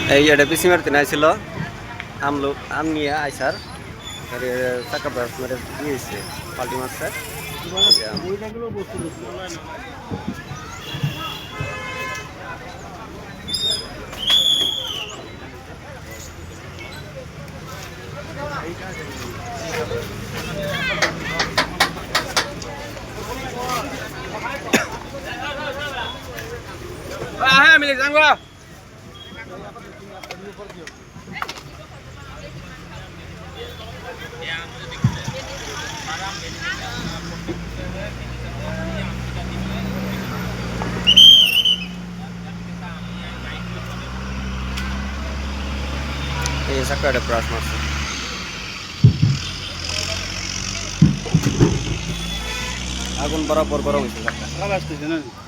এই এটা পিসি মারতে নাইছিল আম নিয়ে আইসার চাকা বাস মেরে দিয়েছে পাল্টি মারছে হ্যাঁ মিলে যাবো এই চাকাটা ক্রাশ মারছে আগুন বরাবর গরম হয়েছে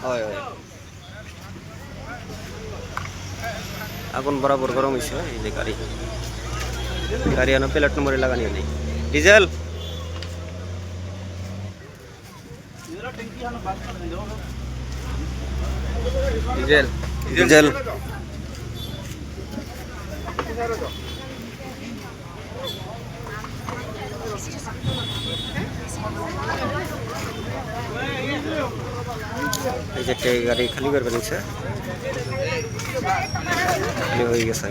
হয় হয় আগুন বরাবর গরম হয়েছে এই যে গাড়ি আনো প্লেট নম্বরে লাগানি নেই ডিজেল ডিজেল ডিজেল এই যে গাড়ি খালি করে নিচ্ছে খালি হয়ে গেছে